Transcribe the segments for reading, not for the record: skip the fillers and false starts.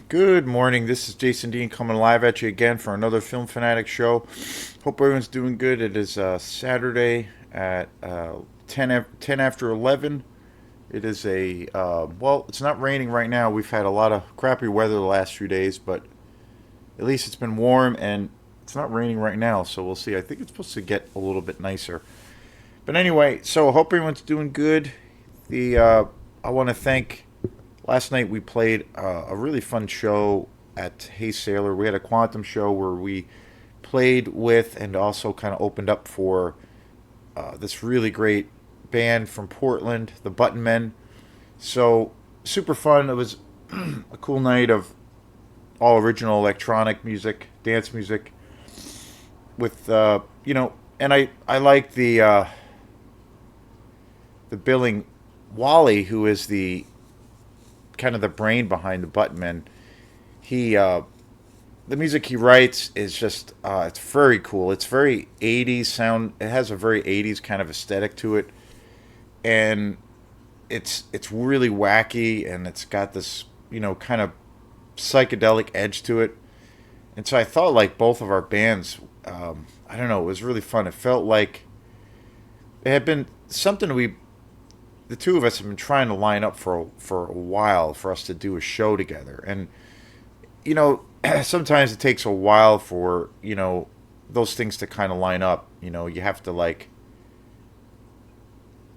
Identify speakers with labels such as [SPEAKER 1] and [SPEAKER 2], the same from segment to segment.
[SPEAKER 1] Good morning. This is Jason Dean coming live at you again for another Film Fanatic show. Hope everyone's doing good. It is Saturday at 10 after 11. It is well, it's not raining right now. We've had a lot of crappy weather the last few days, but at least it's been warm and it's not raining right now, so we'll see. I think it's supposed to get a little bit nicer. But anyway, so I hope everyone's doing good. I want to thank. Last night we played a really fun show at Hey Sailor. We had a quantum show where we played with and also kind of opened up for this really great band from Portland, the Button Men. So super fun. It was a cool night of all original electronic music, dance music, with and I like the billing Wally, who is the kind of the brain behind the Button. He The music he writes is just it's very cool. It's very 80s sound. It has a very 80s kind of aesthetic to it, and it's really wacky, and it's got this kind of psychedelic edge to it. And so I thought like both of our bands, I don't know, it was really fun. It felt like it had been something the two of us have been trying to line up for a while for us to do a show together. And sometimes it takes a while for those things to kind of line up. You have to like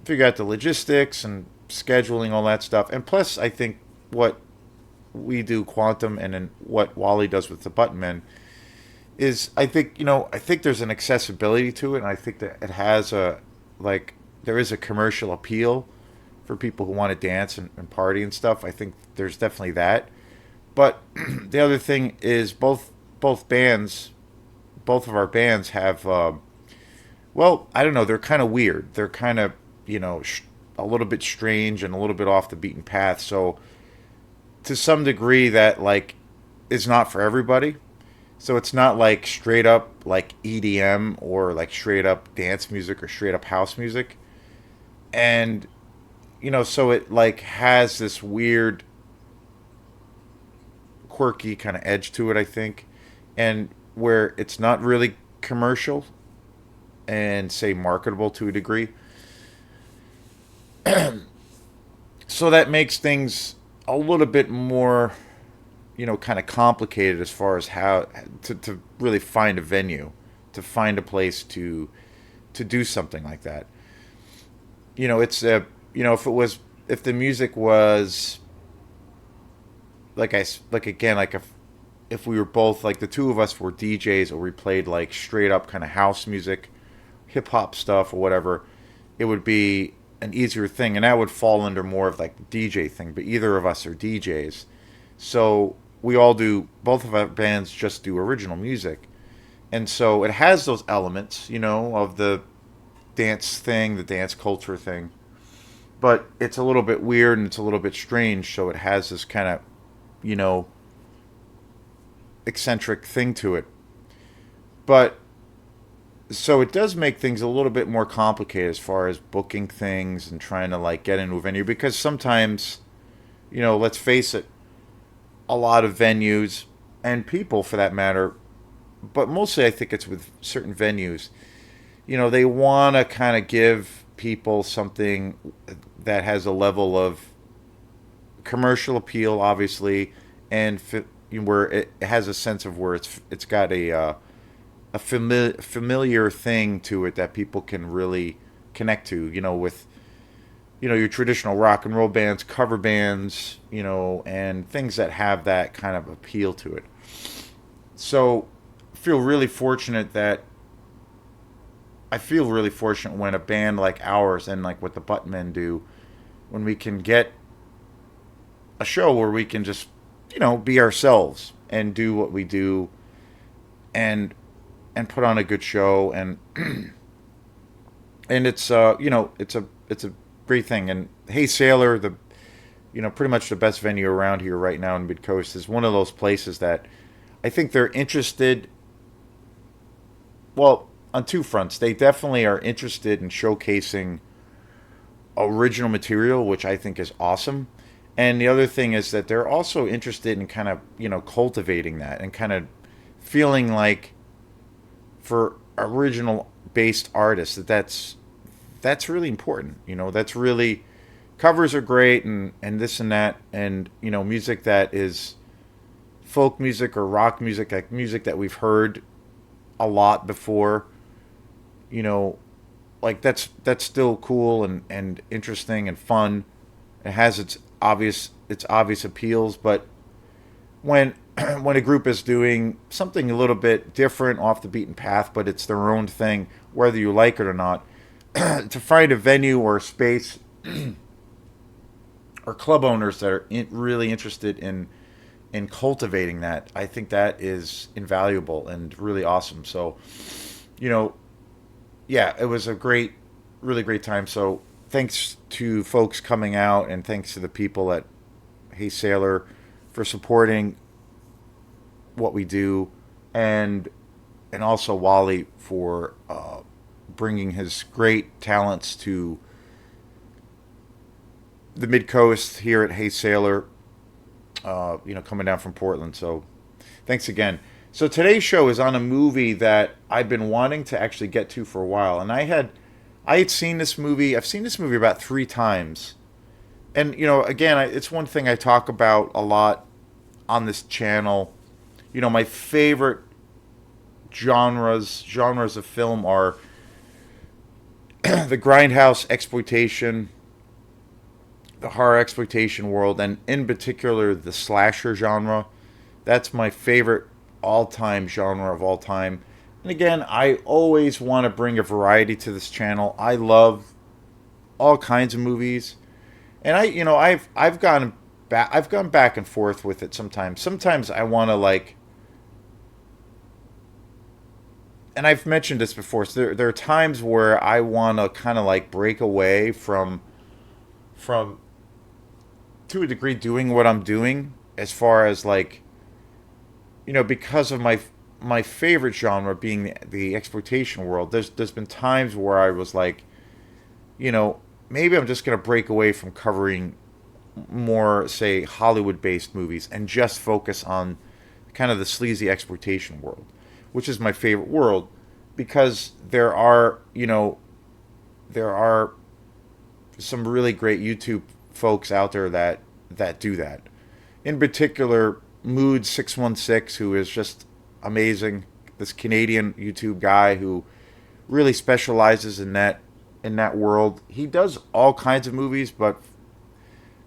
[SPEAKER 1] figure out the logistics and scheduling, all that stuff. And plus, I think what we do, Quantum, and then what Wally does with the Button Men, is I think there's an accessibility to it, and I think that it has there is a commercial appeal for people who want to dance and party and stuff. I think there's definitely that. But the other thing is both of our bands have, well, I don't know, they're kind of weird. They're kind of, a little bit strange and a little bit off the beaten path. So to some degree that like is not for everybody. So it's not like straight up like EDM or like straight up dance music or straight up house music. And so it like has this weird quirky kind of edge to it, I think, and where it's not really commercial and say marketable to a degree. So that makes things a little bit more, kind of complicated as far as how to really find a venue, to find a place to do something like that. It's a if the music was like again like if we were both like the two of us were DJs or we played like straight up kind of house music, hip hop stuff or whatever, it would be an easier thing, and that would fall under more of like the DJ thing. But either of us are DJs, so both of our bands just do original music, and so it has those elements, of the dance thing, the dance culture thing, but it's a little bit weird and it's a little bit strange. So it has this kind of, you know, eccentric thing to it. But so it does make things a little bit more complicated as far as booking things and trying to like get into a venue, because sometimes, let's face it, a lot of venues and people for that matter, but mostly I think it's with certain venues, they want to kind of give people something that has a level of commercial appeal, obviously, and where it has a sense of where it's got a familiar thing to it that people can really connect to. With your traditional rock and roll bands, cover bands, and things that have that kind of appeal to it. So, feel really fortunate that I feel really fortunate when a band like ours and like what the Buttmen do, when we can get a show where we can just, be ourselves and do what we do, and put on a good show, and and it's it's a great thing. And Hey Sailor, the pretty much the best venue around here right now in Mid Coast, is one of those places that I think they're interested. Well, on two fronts, they definitely are interested in showcasing original material, which I think is awesome. And the other thing is that they're also interested in kind of, cultivating that and kind of feeling like for original based artists that's really important. That's really covers are great and this and that and music that is folk music or rock music, like music that we've heard a lot before, you know, like that's still cool and interesting and fun. It has its obvious appeals, but when when a group is doing something a little bit different off the beaten path, but it's their own thing, whether you like it or not, to find a venue or a space or club owners that are really interested in cultivating that, I think that is invaluable and really awesome. So, you know, yeah, it was a really great time. So thanks to folks coming out and thanks to the people at Hey Sailor for supporting what we do, and also Wally for bringing his great talents to the mid coast here at Hey Sailor. Coming down from Portland. So thanks again. So today's show is on a movie that I've been wanting to actually get to for a while, and I had seen this movie. I've seen this movie about 3 times, and again, it's one thing I talk about a lot on this channel. My favorite genres of film are the grindhouse exploitation, the horror exploitation world, and in particular the slasher genre. That's my favorite all-time genre of all time. And again, I always want to bring a variety to this channel. I love all kinds of movies, and I've gone back and forth with it sometimes. Sometimes I want to and I've mentioned this before. So there are times where I want to kind of break away from to a degree doing what I'm doing, as far as because of my favorite genre being the exploitation world. There's been times where I was maybe I'm just gonna break away from covering more, say, Hollywood based movies and just focus on kind of the sleazy exploitation world, which is my favorite world, because there are some really great YouTube folks out there that do that. In particular, Mood616, who is just amazing. This Canadian YouTube guy who really specializes in that world. He does all kinds of movies, but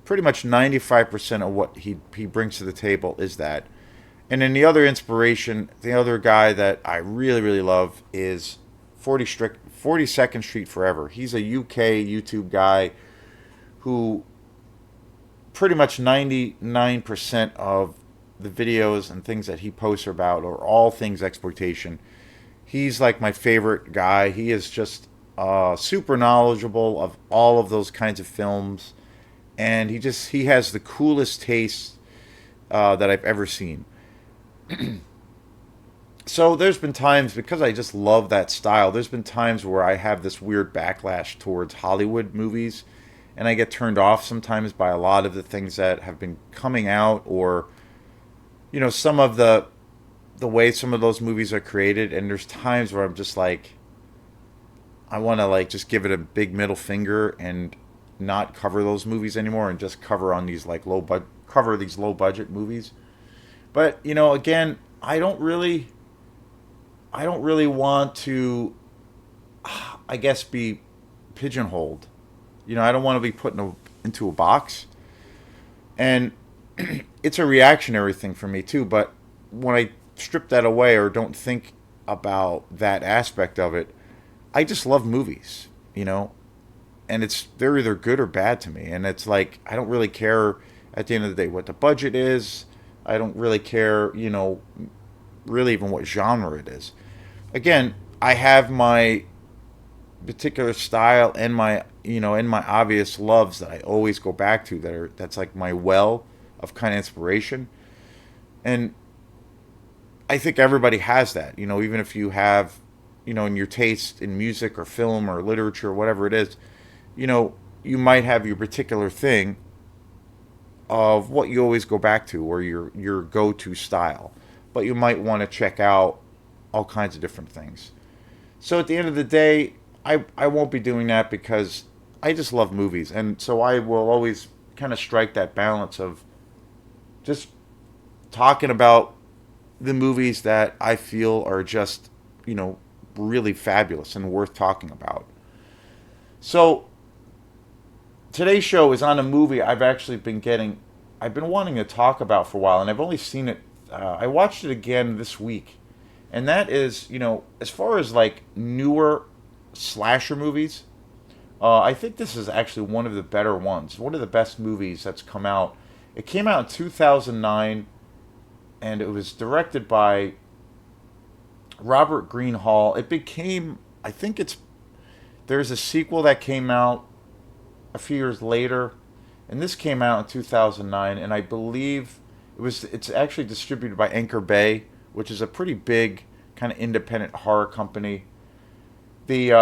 [SPEAKER 1] pretty much 95% of what he brings to the table is that. And then the other guy that I really, really love is 42nd Street Forever. He's a UK YouTube guy who pretty much 99% of the videos and things that he posts about are all things exploitation. He's like my favorite guy. He is just super knowledgeable of all of those kinds of films, and he has the coolest taste that I've ever seen. So there's been times, because I just love that style, there's been times where I have this weird backlash towards Hollywood movies, and I get turned off sometimes by a lot of the things that have been coming out, or some of the way some of those movies are created. And there's times where I'm just I want to just give it a big middle finger and not cover those movies anymore, and just cover on these low budget movies. But again, I don't really want to, I guess, be pigeonholed. I don't want to be put into a box. And it's a reactionary thing for me too. But when I strip that away or don't think about that aspect of it, I just love movies, and they're either good or bad to me. And it's I don't really care at the end of the day what the budget is. I don't really care, really even what genre it is. Again, I have my particular style and my obvious loves that I always go back to, that's my well of kind of inspiration. And I think everybody has that, even if you have, in your taste in music or film or literature or whatever it is, you might have your particular thing of what you always go back to or your go-to style, but you might want to check out all kinds of different things. So at the end of the day, I won't be doing that because I just love movies, and so I will always kind of strike that balance of just talking about the movies that I feel are just, you know, really fabulous and worth talking about. So today's show is on a movie I've been wanting to talk about for a while, and I've only seen it. I watched it again this week, and that is, you know, as far as like newer slasher movies, I think this is actually one of the better ones, one of the best movies that's come out. It came out in 2009, and it was directed by Robert Greenhall. It became, I think it's, there's a sequel that came out a few years later, and this came out in 2009, and I believe it's actually distributed by Anchor Bay, which is a pretty big kind of independent horror company. The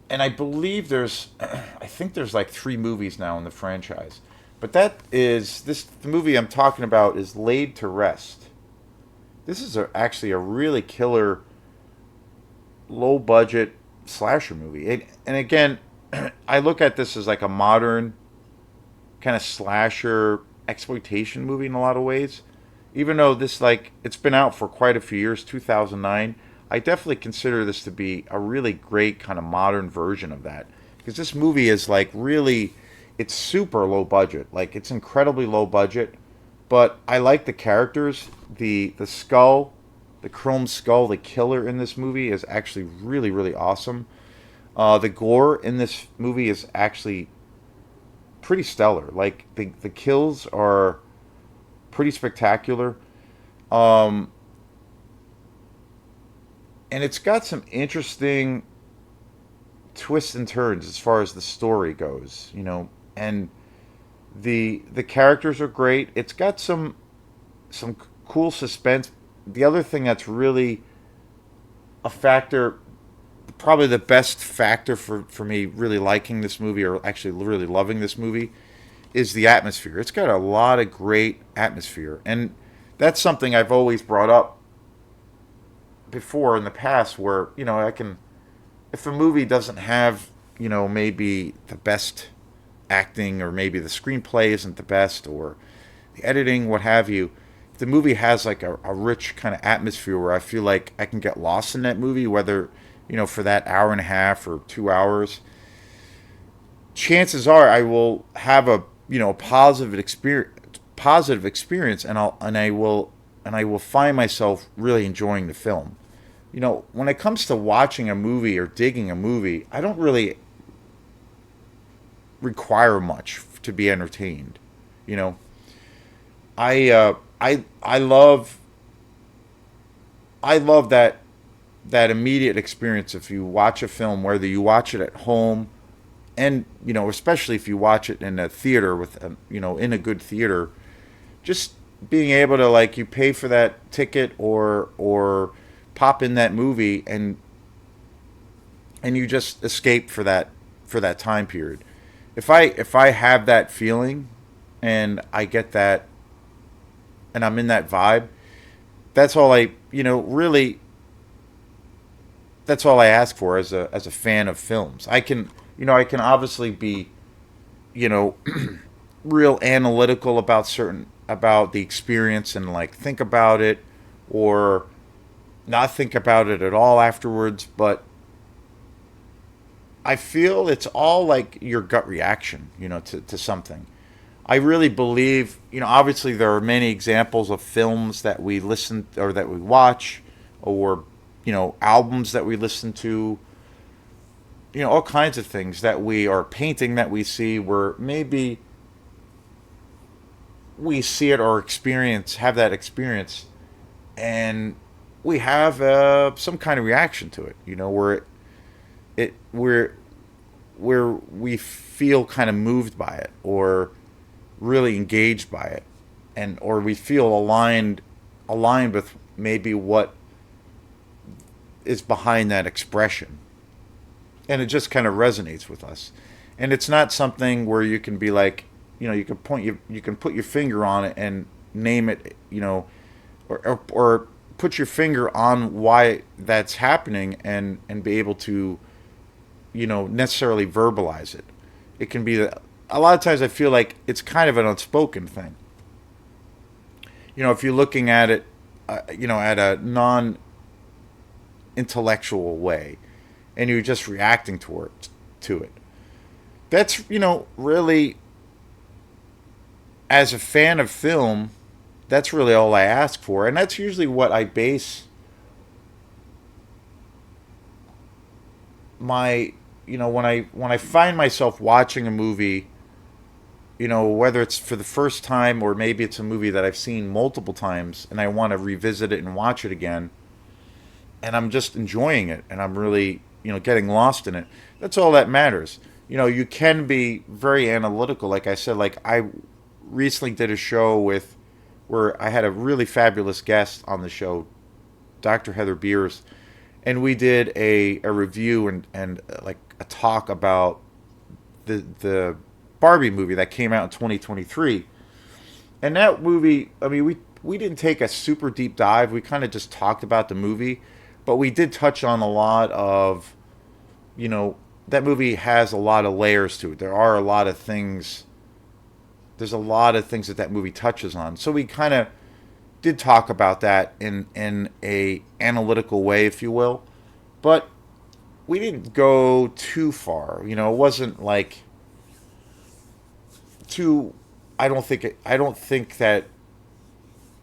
[SPEAKER 1] and I believe there's I think there's like 3 movies now in the franchise. But the movie I'm talking about is Laid to Rest. This is actually a really killer low budget slasher movie. And again, I look at this as like a modern kind of slasher exploitation movie in a lot of ways. Even though this like it's been out for quite a few years, 2009, I definitely consider this to be a really great kind of modern version of that because this movie is like really it's super low budget. Like it's incredibly low budget, but I like the characters. The skull, the chrome skull, the killer in this movie is actually really really awesome. The gore in this movie is actually pretty stellar. Like the kills are pretty spectacular. Um, and it's got some interesting twists and turns as far as the story goes, you know, and the characters are great. It's got some cool suspense. The other thing that's really a factor, probably the best factor for me really liking this movie or actually really loving this movie is the atmosphere. It's got a lot of great atmosphere, and that's something I've always brought up before in the past where, you know, I can if a movie doesn't have, you know, maybe the best acting or maybe the screenplay isn't the best or the editing, what have you, if the movie has like a rich kind of atmosphere where I feel like I can get lost in that movie, whether, you know, for that hour and a half or 2 hours, chances are I will have a, you know, positive experience, and I will find myself really enjoying the film. You know, when it comes to watching a movie or digging a movie, I don't really require much to be entertained. You know, I love that immediate experience if you watch a film, whether you watch it at home, and you know, especially if you watch it in a theater with a, you know, in a good theater, just being able to, like, you pay for that ticket or pop in that movie, and you just escape for that time period. If I have that feeling and I get that and I'm in that vibe, that's all I, you know, really, that's all I ask for as a fan of films. I can, you know, I can obviously be, you know, real analytical about the experience and like think about it or not think about it at all afterwards, but I feel it's all like your gut reaction, you know, to something. I really believe, you know, obviously there are many examples of films that we listen or that we watch or, you know, albums that we listen to, you know, all kinds of things that we are painting that we see where maybe we see it or have that experience, and we have some kind of reaction to it, you know, where it where we feel kind of moved by it or really engaged by it, and or we feel aligned with maybe what is behind that expression, and it just kind of resonates with us. And it's not something where you can be like, you can you can put your finger on it and name it, or put your finger on why that's happening, and be able to, necessarily verbalize it. It can be a lot of times I feel like it's kind of an unspoken thing. If you're looking at it, at a non intellectual way, and you're just reacting to it. That's, really, as a fan of film, that's really all I ask for, and that's usually what I base my, when I find myself watching a movie, whether it's for the first time or maybe it's a movie that I've seen multiple times and I want to revisit it and watch it again, and I'm just enjoying it and I'm really, getting lost in it. That's all that matters. You can be very analytical, like I said. Like, I recently did a show where I had a really fabulous guest on the show, Dr. Heather Beers, and we did a review and like a talk about the Barbie movie that came out in 2023. And that movie, I mean, we didn't take a super deep dive. We kind of just talked about the movie, but we did touch on a lot of, that movie has a lot of layers to it. There are a lot of things. There's a lot of things that movie touches on. So we kind of did talk about that in a analytical way, if you will, but we didn't go too far. It wasn't like too. I don't think that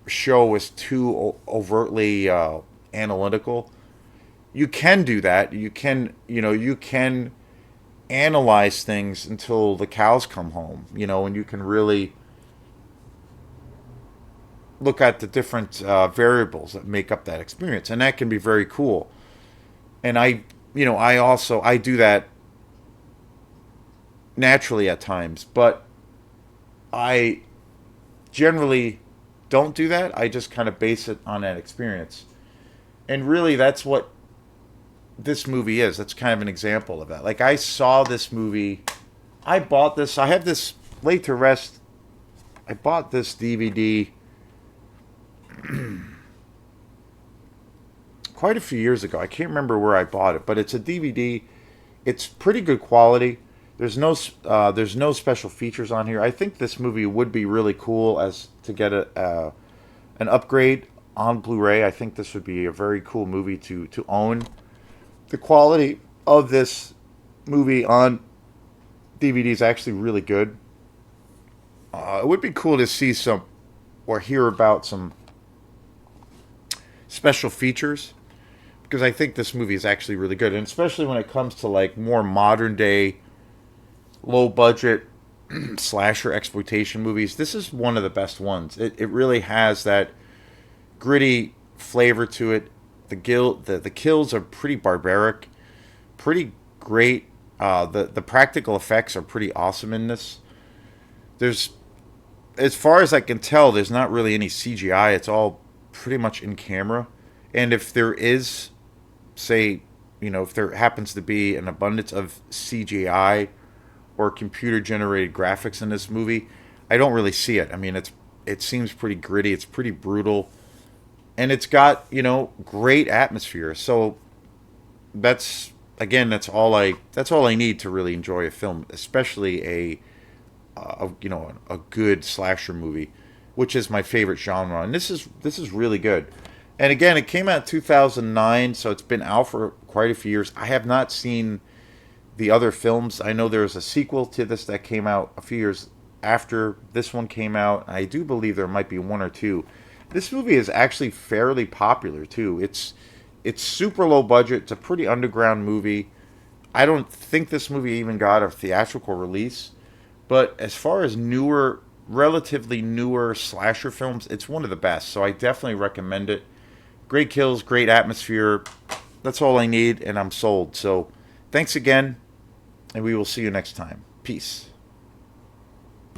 [SPEAKER 1] show was too overtly analytical. You can do that. You can analyze things until the cows come home. And you can really look at the different variables that make up that experience, and that can be very cool. And I do that naturally at times, but I generally don't do that. I just kind of base it on that experience, and really, that's what this movie is. That's kind of an example of that. Like, I saw this movie, I bought this. I have this Laid to Rest. I bought this DVD quite a few years ago. I can't remember where I bought it, but it's a DVD. It's pretty good quality. There's no special features on here. I think this movie would be really cool as to get an upgrade on Blu-ray. I think this would be a very cool movie to own. The quality of this movie on DVD is actually really good. It would be cool to see some or hear about some special features, because I think this movie is actually really good, and especially when it comes to like more modern day, low budget slasher exploitation movies. This is one of the best ones. It really has that gritty flavor to it. The kills are pretty barbaric, pretty great. The practical effects are pretty awesome in this. There's, as far as I can tell, there's not really any CGI. It's all pretty much in camera. And if there is, say, if there happens to be an abundance of CGI or computer generated graphics in this movie, I don't really see it. I mean, it seems pretty gritty. It's pretty brutal, and it's got great atmosphere. So that's that's all I need to really enjoy a film, especially a good slasher movie, which is my favorite genre. And this is really good. And again, it came out in 2009, so it's been out for quite a few years. I have not seen the other films. I know there's a sequel to this that came out a few years after this one came out. I do believe there might be one or two. This movie is actually fairly popular too. It's super low budget. It's a pretty underground movie. I don't think this movie even got a theatrical release. But as far as relatively newer slasher films, it's one of the best. So I definitely recommend it. Great kills, great atmosphere. That's all I need, and I'm sold. So thanks again, and we will see you next time. Peace.